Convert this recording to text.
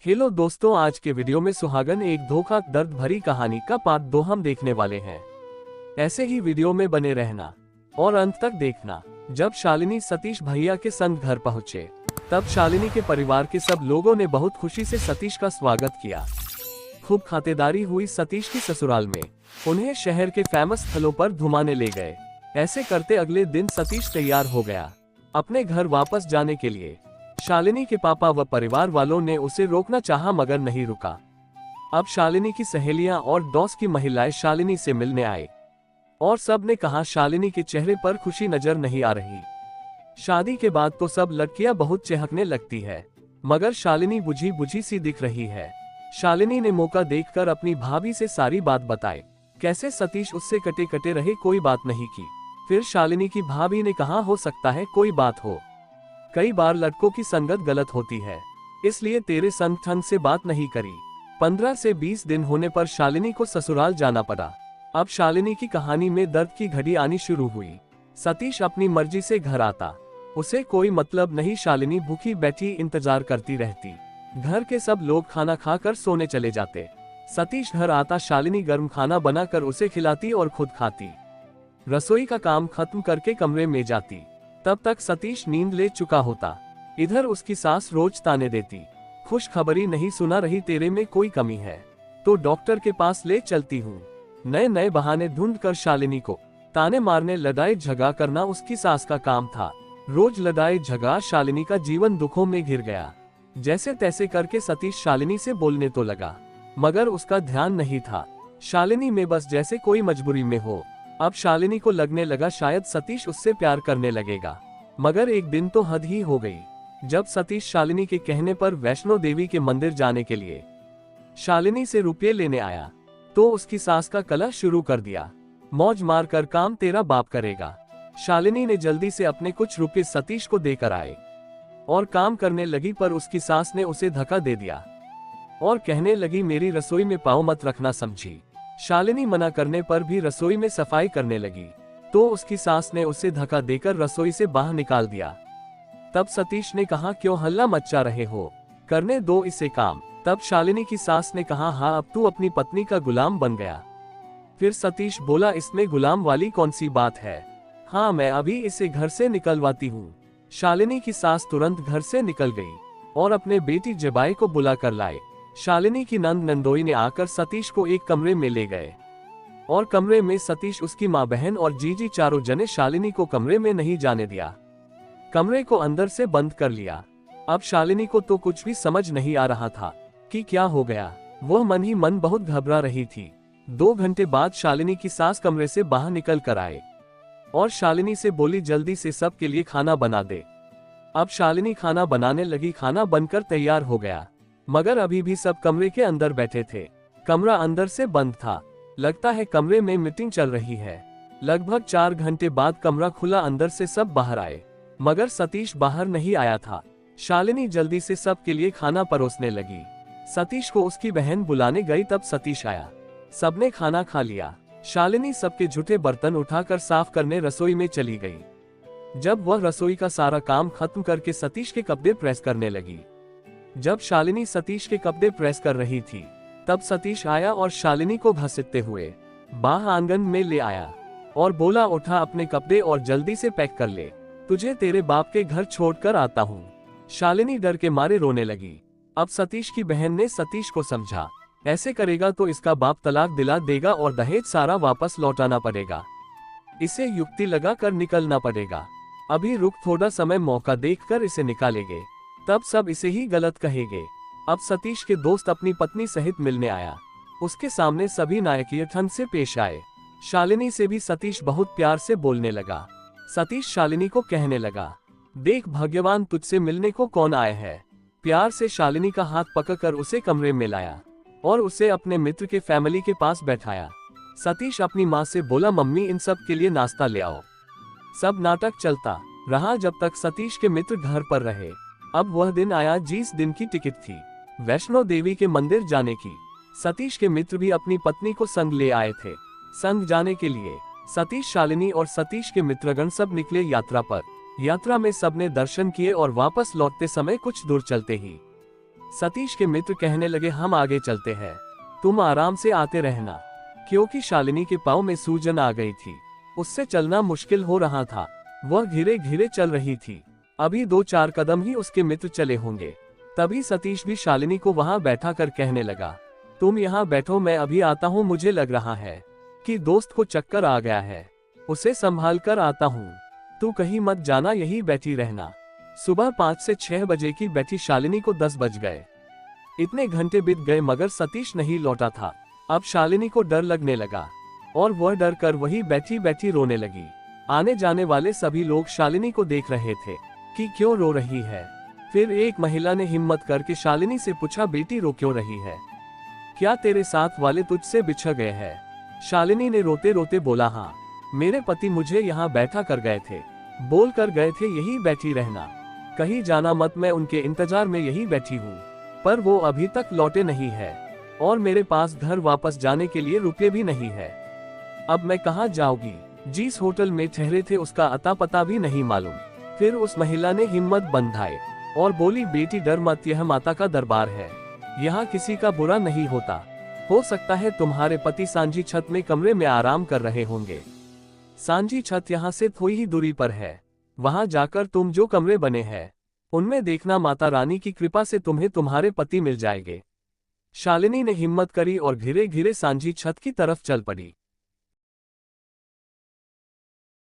Hello दोस्तों, आज के वीडियो में सुहागन एक धोखा दर्द भरी कहानी का पार्ट 2 हम देखने वाले हैं। ऐसे ही वीडियो में बने रहना और अंत तक देखना। जब शालिनी सतीश भैया के संग घर पहुंचे, तब शालिनी के परिवार के सब लोगों ने बहुत खुशी से सतीश का स्वागत किया। खूब खातिरदारी हुई सतीश की ससुराल में। उन्हें शहर के फेमस स्थलों पर घुमाने ले गए। ऐसे करते अगले दिन सतीश तैयार हो गया अपने घर वापस जाने के लिए। शालिनी के पापा व परिवार वालों ने उसे रोकना चाहा मगर नहीं रुका। अब शालिनी की सहेलियां और दोस्त की महिलाएं शालिनी से मिलने आए और सब ने कहा शालिनी के चेहरे पर खुशी नजर नहीं आ रही। शादी के बाद तो सब लड़कियां बहुत चहकने लगती है, मगर शालिनी बुझी बुझी सी दिख रही है। शालिनी ने मौका देखकर अपनी भाभी से सारी बात बताई। कैसे सतीश उससे कटे कटे रहे, कोई बात नहीं की। फिर शालिनी की भाभी ने कहा हो सकता है कोई बात हो, कई बार लड़कों की संगत गलत होती है, इसलिए तेरे संग ठंग से बात नहीं करी। 15 से 20 दिन होने पर शालिनी को ससुराल जाना पड़ा। अब शालिनी की कहानी में दर्द की घड़ी आनी शुरू हुई। सतीश अपनी मर्जी से घर आता, उसे कोई मतलब नहीं। शालिनी भूखी बैठी इंतजार करती रहती। घर के सब लोग खाना खाकर सोने चले जाते। सतीश घर आता, शालिनी गर्म खाना बनाकर उसे खिलाती और खुद खाती। रसोई का काम खत्म करके कमरे में जाती। तब तक सतीश नींद ले चुका होता। इधर उसकी सास रोज ताने देती, खुशखबरी नहीं सुना रही, तेरे में कोई कमी है तो डॉक्टर के पास ले चलती हूँ। नए नए बहाने ढूंढ कर शालिनी को ताने मारने, लड़ाई झगड़ा करना उसकी सास का काम था। रोज लड़ाई झगड़ा, शालिनी का जीवन दुखों में घिर गया। जैसे तैसे करके सतीश शालिनी से बोलने तो लगा, मगर उसका ध्यान नहीं था शालिनी में, बस जैसे कोई मजबूरी में हो। अब शालिनी को लगने लगा शायद सतीश उससे प्यार करने लगेगा, मगर एक दिन तो हद ही हो गई। जब सतीश शालिनी के कहने पर वैष्णो देवी के मंदिर जाने के लिए शालिनी से रुपये लेने आया, तो उसकी सास का कलह शुरू कर दिया। मौज मार कर काम तेरा बाप करेगा। शालिनी ने जल्दी से अपने कुछ रुपये सतीश को देकर आए और काम करने लगी, पर उसकी सास ने उसे धक्का दे दिया और कहने लगी मेरी रसोई में पाँव मत रखना, समझी। शालिनी मना करने पर भी रसोई में सफाई करने लगी, तो उसकी सास ने उसे धक्का देकर रसोई से बाहर निकाल दिया। तब सतीश ने कहा क्यों हल्ला मचा रहे हो, करने दो इसे काम। तब शालिनी की सास ने कहा हाँ, अब तू अपनी पत्नी का गुलाम बन गया। फिर सतीश बोला इसमें गुलाम वाली कौन सी बात है, हाँ मैं अभी इसे घर से निकलवाती हूँ। शालिनी की सास तुरंत घर से निकल गई और अपने बेटी जबाई को बुला कर लाए। शालिनी की नंद नंदोई ने आकर सतीश को एक कमरे में ले गए और कमरे में सतीश, उसकी माँ बहन और जीजी चारों जने शालिनी को कमरे में नहीं जाने दिया। कमरे को अंदर से बंद कर लिया। अब शालिनी को तो कुछ भी समझ नहीं आ रहा था कि क्या हो गया। वह मन ही मन बहुत घबरा रही थी। 2 घंटे बाद शालिनी की सास कमरे से बाहर निकल कर आए और शालिनी से बोली जल्दी से सब के लिए खाना बना दे। अब शालिनी खाना बनाने लगी। खाना बनकर तैयार हो गया, मगर अभी भी सब कमरे के अंदर बैठे थे। कमरा अंदर से बंद था। लगता है कमरे में मीटिंग चल रही है। लगभग 4 घंटे बाद कमरा खुला, अंदर से सब बाहर आए, मगर सतीश बाहर नहीं आया था। शालिनी जल्दी से सब के लिए खाना परोसने लगी। सतीश को उसकी बहन बुलाने गई, तब सतीश आया। सबने खाना खा लिया। शालिनी सबके झूठे बर्तन उठाकर साफ करने रसोई में चली गई। जब वह रसोई का सारा काम खत्म करके सतीश के कपड़े प्रेस करने लगी। जब शालिनी सतीश के कपड़े प्रेस कर रही थी, तब सतीश आया और शालिनी को घसीटते हुए बाहर आंगन में ले आया और बोला उठा अपने कपड़े और जल्दी से पैक कर ले, तुझे तेरे बाप के घर छोड़कर आता हूँ। शालिनी डर के मारे रोने लगी। अब सतीश की बहन ने सतीश को समझा, ऐसे करेगा तो इसका बाप तलाक दिला देगा और दहेज सारा वापस लौटाना पड़ेगा, इसे युक्ति लगा कर निकलना पड़ेगा। अभी रुक, थोड़ा समय मौका देखकर इसे निकालेंगे, तब सब इसे ही गलत कहेंगे। अब सतीश के दोस्त अपनी पत्नी सहित मिलने आया। उसके सामने सभी नायकीय ढंग से पेश आए। शालिनी से भी सतीश बहुत प्यार से बोलने लगा। सतीश शालिनी को कहने लगा देख भाग्यवान, तुझसे मिलने को कौन आया है। प्यार से शालिनी का हाथ पकड़कर उसे कमरे में लाया और उसे अपने मित्र के फैमिली के पास बैठाया। सतीश अपनी माँ से बोला मम्मी इन सब के लिए नाश्ता ले आओ। सब नाटक चलता रहा जब तक सतीश के मित्र घर पर रहे। अब वह दिन आया जिस दिन की टिकट थी वैष्णो देवी के मंदिर जाने की। सतीश के मित्र भी अपनी पत्नी को संग ले आए थे। संग जाने के लिए सतीश, शालिनी और सतीश के मित्रगण सब निकले यात्रा पर। यात्रा में सबने दर्शन किए और वापस लौटते समय कुछ दूर चलते ही सतीश के मित्र कहने लगे हम आगे चलते हैं, तुम आराम से आते रहना, क्योंकि शालिनी के पाँव में सूजन आ गई थी। उससे चलना मुश्किल हो रहा था। वह धीरे धीरे चल रही थी। अभी 2-4 कदम ही उसके मित्र चले होंगे। तभी सतीश भी शालिनी को वहां बैठा कर कहने लगा, तुम यहाँ बैठो, मैं अभी आता हूँ, मुझे लग रहा है कि दोस्त को चक्कर आ गया है, उसे संभाल कर आता हूँ, तू कहीं मत जाना, यही बैठी रहना। सुबह 5 से 6 बजे की बैठी शालिनी को 10 बज गए। इतने घंटे बीत गए मगर सतीश नहीं लौटा था। अब शालिनी को डर लगने लगा और वह डर कर वही बैठी बैठी रोने लगी। आने जाने वाले सभी लोग शालिनी को देख रहे थे कि क्यों रो रही है। फिर एक महिला ने हिम्मत करके शालिनी से पूछा, बेटी रो क्यों रही है, क्या तेरे साथ वाले तुझसे बिछड़ गए हैं? शालिनी ने रोते रोते बोला, हाँ, मेरे पति मुझे यहाँ बैठा कर गए थे, बोल कर गए थे यही बैठी रहना, कहीं जाना मत, मैं उनके इंतजार में यही बैठी हूँ, पर वो अभी तक लौटे नहीं है और मेरे पास घर वापस जाने के लिए रुपये भी नहीं है। अब मैं कहाँ जाऊंगी? जिस होटल में ठहरे थे उसका अता पता भी नहीं मालूम। फिर उस महिला ने हिम्मत बंधाई और बोली, बेटी डर मत, यह माता का दरबार है, यहाँ किसी का बुरा नहीं होता। हो सकता है तुम्हारे पति सांझी छत में कमरे में आराम कर रहे होंगे। सांझी छत यहाँ से थोड़ी ही दूरी पर है, वहां जाकर तुम जो कमरे बने हैं उनमें देखना, माता रानी की कृपा से तुम्हें तुम्हारे पति मिल जाएंगे। शालिनी ने हिम्मत करी और धीरे धीरे सांझी छत की तरफ चल पड़ी।